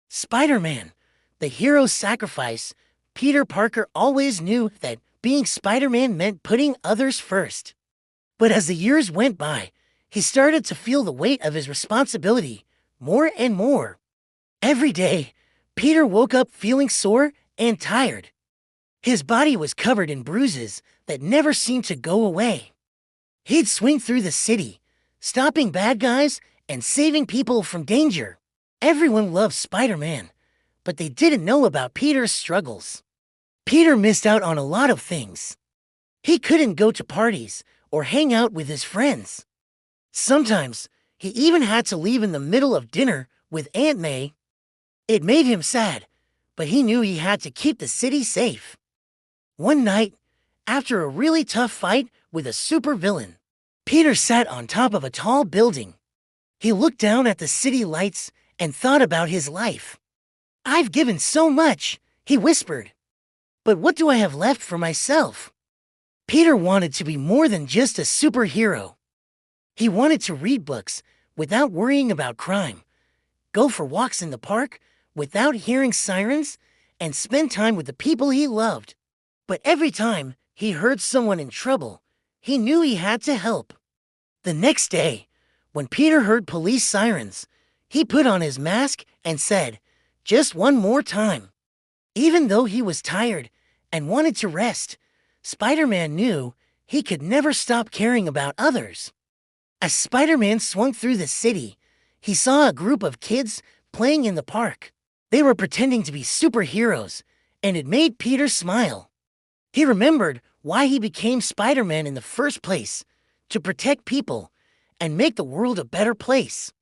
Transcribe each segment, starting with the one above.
Spider-Man, the hero's sacrifice. Peter Parker always knew that being Spider-Man meant putting others first. But as the years went by, he started to feel the weight of his responsibility more and more. Every day, Peter woke up feeling sore and tired. His body was covered in bruises that never seemed to go away. He'd swing through the city, stopping bad guys and saving people from danger. Everyone loved Spider-Man, but they didn't know about Peter's struggles. Peter missed out on a lot of things. He couldn't go to parties or hang out with his friends. Sometimes, he even had to leave in the middle of dinner with Aunt May. It made him sad, but he knew he had to keep the city safe. One night, after a really tough fight with a supervillain, Peter sat on top of a tall building. He looked down at the city lights and thought about his life. "I've given so much," he whispered. "But what do I have left for myself?" Peter wanted to be more than just a superhero. He wanted to read books without worrying about crime, go for walks in the park without hearing sirens, and spend time with the people he loved. But every time he heard someone in trouble, he knew he had to help. The next day, when Peter heard police sirens, he put on his mask and said, "Just one more time." Even though he was tired and wanted to rest, Spider-Man knew he could never stop caring about others. As Spider-Man swung through the city, he saw a group of kids playing in the park. They were pretending to be superheroes, and it made Peter smile. He remembered why he became Spider-Man in the first place, to protect people and make the world a better place.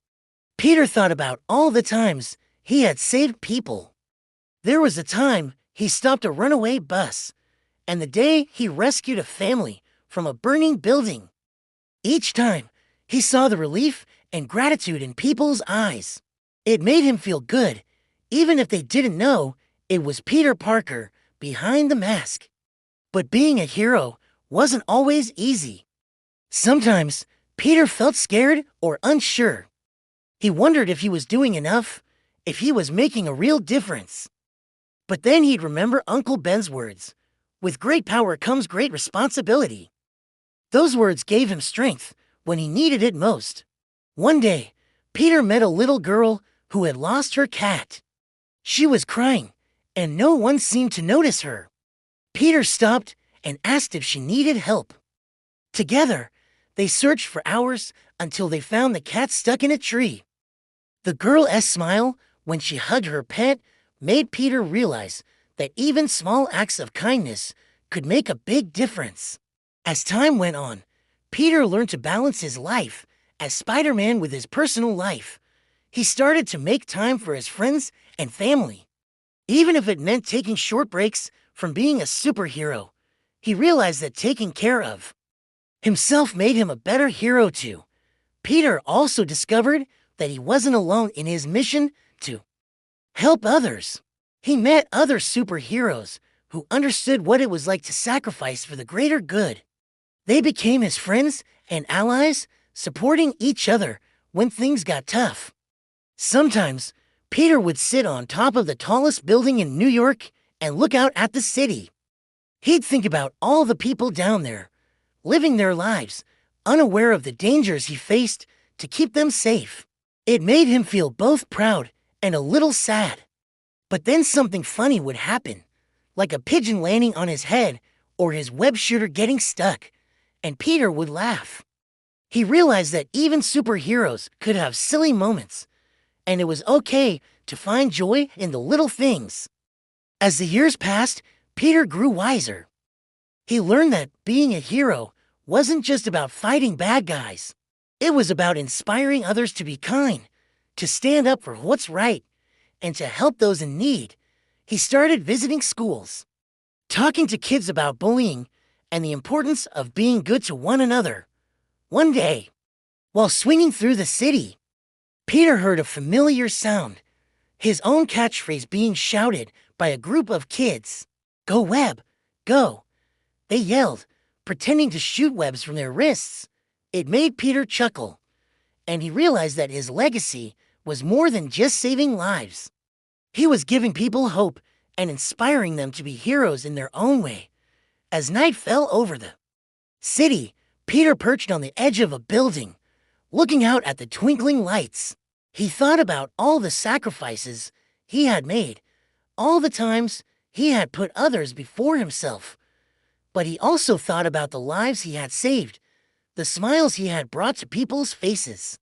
Peter thought about all the times he had saved people. There was a time he stopped a runaway bus, and the day he rescued a family from a burning building. Each time, he saw the relief and gratitude in people's eyes. It made him feel good, even if they didn't know it was Peter Parker behind the mask. But being a hero wasn't always easy. Sometimes, Peter felt scared or unsure. He wondered if he was doing enough, if he was making a real difference. But then he'd remember Uncle Ben's words, "With great power comes great responsibility." Those words gave him strength when he needed it most. One day, Peter met a little girl who had lost her cat. She was crying, and no one seemed to notice her. Peter stopped and asked if she needed help. Together, they searched for hours until they found the cat stuck in a tree. The girl's smile when she hugged her pet made Peter realize that even small acts of kindness could make a big difference. As time went on, Peter learned to balance his life as Spider-Man with his personal life. He started to make time for his friends and family. Even if it meant taking short breaks from being a superhero, he realized that taking care of himself made him a better hero too. Peter also discovered that he wasn't alone in his mission to help others. He met other superheroes who understood what it was like to sacrifice for the greater good. They became his friends and allies, supporting each other when things got tough. Sometimes, Peter would sit on top of the tallest building in New York and look out at the city. He'd think about all the people down there, living their lives, unaware of the dangers he faced to keep them safe. It made him feel both proud and a little sad. But then something funny would happen, like a pigeon landing on his head or his web shooter getting stuck, and Peter would laugh. He realized that even superheroes could have silly moments, and it was okay to find joy in the little things. As the years passed, Peter grew wiser. He learned that being a hero wasn't just about fighting bad guys. It was about inspiring others to be kind, to stand up for what's right, and to help those in need. He started visiting schools, talking to kids about bullying and the importance of being good to one another. One day, while swinging through the city, Peter heard a familiar sound, his own catchphrase being shouted by a group of kids. "Go Web, go!" They yelled, pretending to shoot webs from their wrists. It made Peter chuckle, and he realized that his legacy was more than just saving lives. He was giving people hope and inspiring them to be heroes in their own way. As night fell over the city, Peter perched on the edge of a building, looking out at the twinkling lights. He thought about all the sacrifices he had made, all the times he had put others before himself. But he also thought about the lives he had saved, the smiles he had brought to people's faces,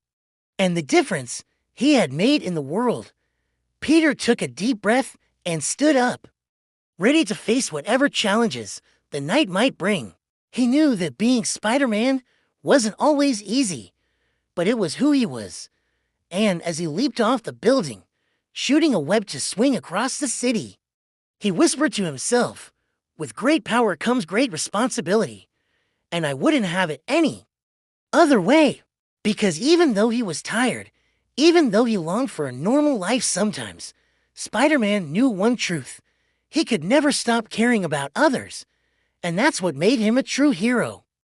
and the difference he had made in the world. Peter took a deep breath and stood up, ready to face whatever challenges the night might bring. He knew that being Spider-Man wasn't always easy, but it was who he was. And as he leaped off the building, shooting a web to swing across the city, he whispered to himself, "With great power comes great responsibility, and I wouldn't have it any other way." Because even though he was tired, even though he longed for a normal life sometimes, Spider-Man knew one truth. He could never stop caring about others, and that's what made him a true hero.